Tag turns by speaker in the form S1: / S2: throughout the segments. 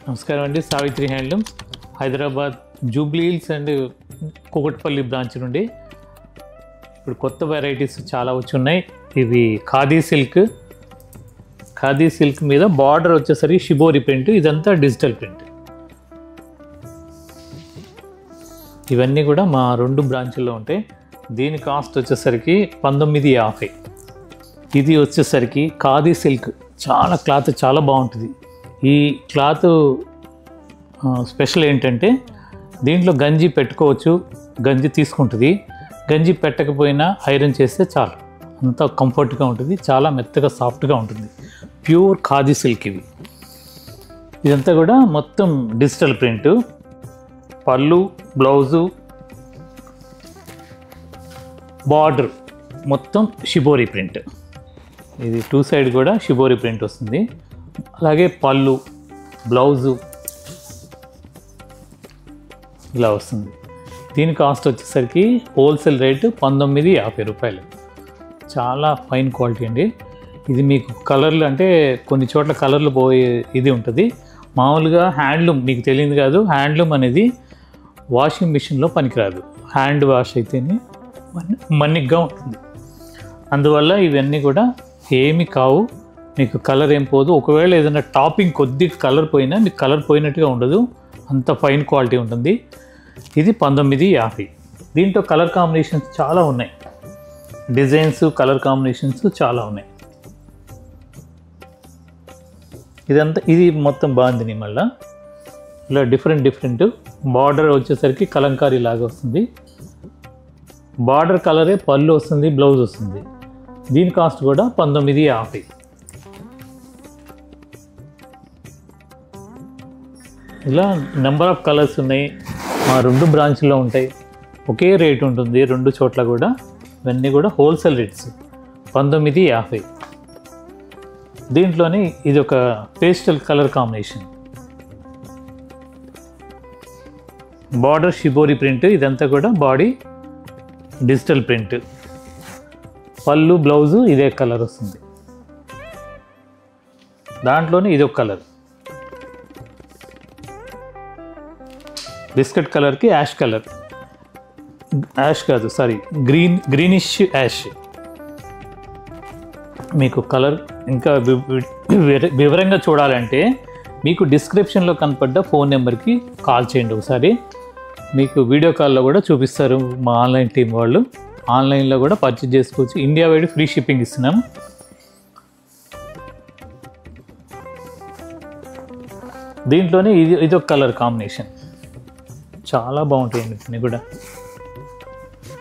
S1: నమస్కారం అండి. Savitri handlooms Hyderabad Jubilee hills and Kukatpally branch నుండి ఇప్పుడు కొత్త వెరైటీస్ చాలా వచ్చి ఉన్నాయి. ఇవి ఖాదీ సిల్క్ మీద బార్డర్ వచ్చేసరికి షిబోరి ప్రింట్, ఇదంతా డిజిటల్ ప్రింట్. ఇవన్నీ కూడా మా 2 బ్రాంచుల్లో ఉంటాయి. దీని కాస్ట్ వచ్చేసరికి 1950. ఇది వచ్చేసరికి ఖాదీ సిల్క్, చాలా క్లాత్ చాలా బాగుంటుంది. ఈ క్లాత్ స్పెషల్ ఏంటంటే దీంట్లో గంజి పెట్టుకోవచ్చు, గంజి తీసుకుంటుంది. గంజి పెట్టకపోయినా ఐరన్ చేస్తే చాలు, అంత కంఫర్ట్గా ఉంటుంది, చాలా మెత్తగా సాఫ్ట్గా ఉంటుంది. ప్యూర్ ఖాదీ సిల్క్ ఇవి. ఇదంతా కూడా మొత్తం డిజిటల్ ప్రింట్. పళ్ళు, బ్లౌజు, బార్డర్ మొత్తం షిబోరి ప్రింట్. ఇది 2 సైడ్ కూడా షిబోరి ప్రింట్ వస్తుంది. అలాగే పళ్ళు, బ్లౌజు ఇలా వస్తుంది. దీని కాస్ట్ వచ్చేసరికి హోల్సేల్ రేటు 1950 రూపాయలు. చాలా ఫైన్ క్వాలిటీ అండి. ఇది మీకు కలర్లు అంటే కొన్ని చోట్ల కలర్లు పోయే ఇది ఉంటుంది. మామూలుగా హ్యాండ్లూమ్ మీకు తెలియదు కాదు, హ్యాండ్లూమ్ అనేది వాషింగ్ మిషన్లో పనికిరాదు. హ్యాండ్ వాష్ అయితేనే మన్నిగ్గా ఉంటుంది. అందువల్ల ఇవన్నీ కూడా ఏమి కావు, మీకు కలర్ ఏం పోదు. ఒకవేళ ఏదైనా టాపింగ్ కొద్దిగా కలర్ పోయినా మీకు కలర్ పోయినట్టుగా ఉండదు, అంత ఫైన్ క్వాలిటీ ఉంటుంది. ఇది 1950. దీంట్లో కలర్ కాంబినేషన్స్ చాలా ఉన్నాయి, డిజైన్స్ కలర్ కాంబినేషన్స్ చాలా ఉన్నాయి. ఇది మొత్తం బాగుంది. మళ్ళీ ఇలా డిఫరెంట్ బార్డర్ వచ్చేసరికి కలంకారీ లాగా వస్తుంది. బార్డర్ కలరే పళ్ళు వస్తుంది, బ్లౌజ్ వస్తుంది. దీని కాస్ట్ కూడా 1950. ఇలా నెంబర్ ఆఫ్ కలర్స్ ఉన్నాయి. మా 2 బ్రాంచ్లో ఉంటాయి. ఒకే రేట్ ఉంటుంది 2 చోట్ల కూడా. ఇవన్నీ కూడా హోల్సేల్ రేట్స్ 1950. దీంట్లోనే ఇది ఒక pastel colour combination. Border shibori print, ఇదంతా కూడా బాడీ డిజిటల్ ప్రింట్. పళ్ళు, బ్లౌజు ఇదే కలర్ వస్తుంది. దాంట్లోనే ఇది ఒక కలర్, బిస్కెట్ కలర్కి యాష్ కలర్, యాష్ కాదు సారీ గ్రీనిష్ యాష్. మీకు కలర్ ఇంకా వివరంగా చూడాలంటే మీకు డిస్క్రిప్షన్లో కనపడ్డ ఫోన్ నెంబర్కి కాల్ చేయండి ఒకసారి. మీకు వీడియో కాల్లో కూడా చూపిస్తారు మా ఆన్లైన్ టీం వాళ్ళు. ఆన్లైన్లో కూడా పర్చేజ్ చేసుకోవచ్చు. ఇండియా వైడ్ ఫ్రీ షిప్పింగ్ ఇస్తున్నాము. దీంట్లోనే ఇది ఒక కలర్ కాంబినేషన్, చాలా బాగుంటాయండి. ఇవన్నీ కూడా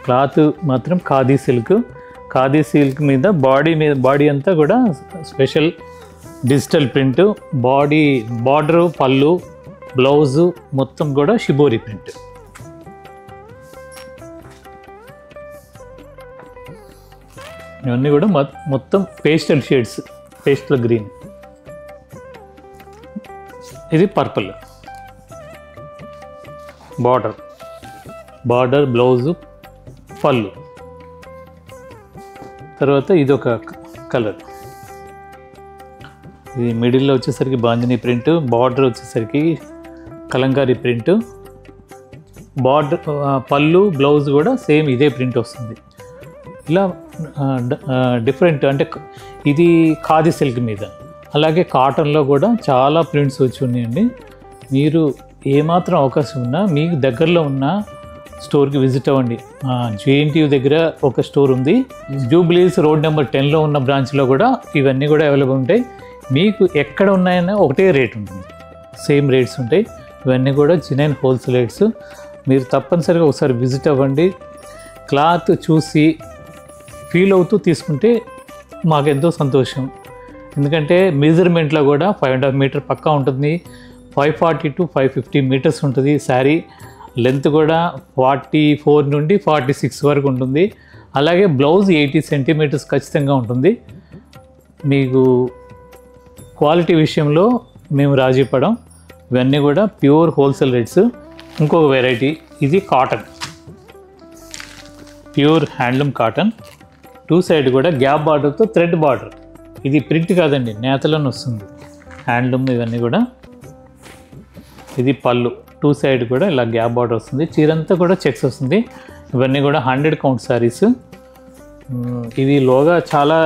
S1: క్లాత్ మాత్రం ఖాదీ సిల్క్ మీద బాడీ అంతా కూడా స్పెషల్ డిజిటల్ ప్రింట్. బార్డరు, పళ్ళు, బ్లౌజు మొత్తం కూడా షిబోరి ప్రింట్. ఇవన్నీ కూడా మొత్తం పేస్టల్ షేడ్స్, పేస్టల్ గ్రీన్. ఇది పర్పుల్. బార్డర్, బ్లౌజు, పళ్ళు. తర్వాత ఇది ఒక కలర్. ఇది మిడిల్లో వచ్చేసరికి బాంజనీ ప్రింట్, బార్డర్ వచ్చేసరికి కలంకారీ ప్రింట్. బార్డర్, పళ్ళు, బ్లౌజ్ కూడా సేమ్ ఇదే ప్రింట్ వస్తుంది. ఇలా డిఫరెంట్ అంటే ఇది ఖాదీ సిల్క్ మీద. అలాగే కాటన్లో కూడా చాలా ప్రింట్స్ వచ్చి ఉన్నాయండి. మీరు ఏమాత్రం అవకాశం ఉన్నా మీకు దగ్గరలో ఉన్న స్టోర్కి విజిట్ అవ్వండి. JNTU దగ్గర ఒక స్టోర్ ఉంది. జూబ్లీ హిల్స్ రోడ్ నెంబర్ 10లో ఉన్న బ్రాంచ్లో కూడా ఇవన్నీ కూడా అవైలబుల్ ఉంటాయి. మీకు ఎక్కడ ఉన్నాయన్నా ఒకటే రేట్ ఉంటుంది, సేమ్ రేట్స్ ఉంటాయి. ఇవన్నీ కూడా జెన్యూన్ హోల్సేల్ రేట్స్. మీరు తప్పనిసరిగా ఒకసారి విజిట్ అవ్వండి. క్లాత్ చూసి ఫీల్ అవుతూ తీసుకుంటే మాకెంతో సంతోషం. ఎందుకంటే మెజర్మెంట్లో కూడా 5.5 మీటర్ పక్కా ఉంటుంది. 540 to 550 మీటర్స్ ఉంటుంది. శారీ లెంత్ కూడా 44 నుండి 46 వరకు ఉంటుంది. అలాగే బ్లౌజ్ 80 సెంటీమీటర్స్ ఖచ్చితంగా ఉంటుంది. మీకు క్వాలిటీ విషయంలో మేము రాజీ పడం. ఇవన్నీ కూడా ప్యూర్ హోల్సేల్ రేట్స్. ఇంకొక వెరైటీ, ఇది cotton, pure handloom cotton. 2 side కూడా గ్యాప్ బార్డర్తో థ్రెడ్ బార్డర్. ఇది ప్రింట్ కాదండి, నేతలోనే వస్తుంది హ్యాండ్లూమ్. ఇవన్నీ కూడా ఇది పళ్ళు, 2 సైడ్ కూడా ఇలా గ్యాప్ బార్డర్ వస్తుంది. చీరంతా కూడా చెక్స్ వస్తుంది. ఇవన్నీ కూడా 100 కౌంట్ శారీస్. ఇది లోగా చాలా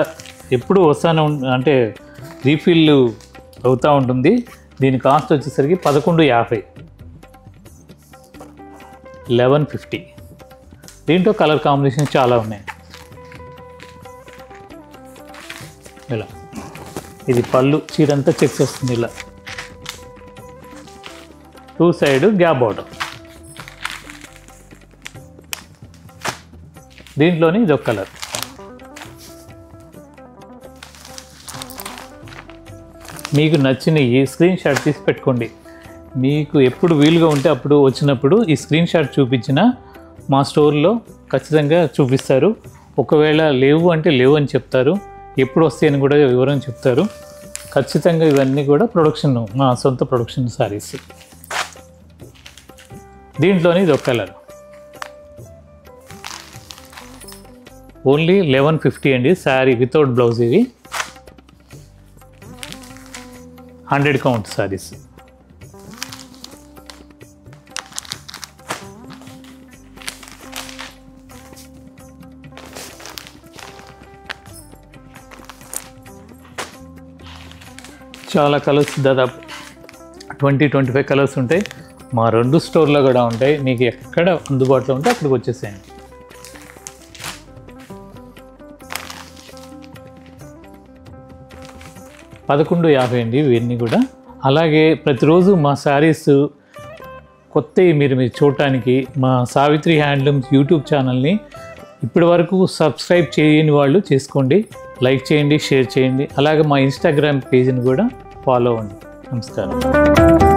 S1: ఎప్పుడు వస్తానే అంటే రీఫిల్ అవుతూ ఉంటుంది. దీని కాస్ట్ వచ్చేసరికి 1150, 1150. దీంట్లో కలర్ కాంబినేషన్ చాలా ఉన్నాయి. ఇలా ఇది పళ్ళు, చీరంతా చెక్స్ వస్తుంది. ఇలా 2 సైడ్ గ్యాప్ బార్డర్. దీంట్లోని ఇదొక కలర్. మీకు నచ్చిన ఈ స్క్రీన్ షాట్ తీసి పెట్టుకోండి. మీకు ఎప్పుడు వీలుగా ఉంటే అప్పుడు వచ్చినప్పుడు ఈ స్క్రీన్ షాట్ చూపించిన మా స్టోర్లో ఖచ్చితంగా చూపిస్తారు. ఒకవేళ లేవు అంటే లేవు అని చెప్తారు. ఎప్పుడు వస్తాయని కూడా వివరం చెప్తారు. ఖచ్చితంగా ఇవన్నీ కూడా ప్రొడక్షన్, మా సొంత ప్రొడక్షన్ సారీస్. దీంట్లోని ఇది ఒక కలర్. ఓన్లీ 1150 అండి శారీ వితౌట్ బ్లౌజ్. ఇవి 100 కౌంట్ శారీస్. చాలా కలర్స్, దాదాపు 20-25 కలర్స్ ఉంటాయి. మా 2 స్టోర్లో కూడా ఉంటాయి. మీకు ఎక్కడ అందుబాటులో ఉంటే అక్కడికి వచ్చేసేయండి. $11.50 అండి ఇవన్నీ కూడా. అలాగే ప్రతిరోజు మా శారీస్ కొత్తవి మీరు చూడటానికి మా సావిత్రి హ్యాండ్లూమ్స్ యూట్యూబ్ ఛానల్ని ఇప్పటి వరకు సబ్స్క్రైబ్ చేయని వాళ్ళు చేసుకోండి, లైక్ చేయండి, షేర్ చేయండి. అలాగే మా ఇన్స్టాగ్రామ్ పేజ్ని కూడా ఫాలో అవ్వండి. నమస్కారం.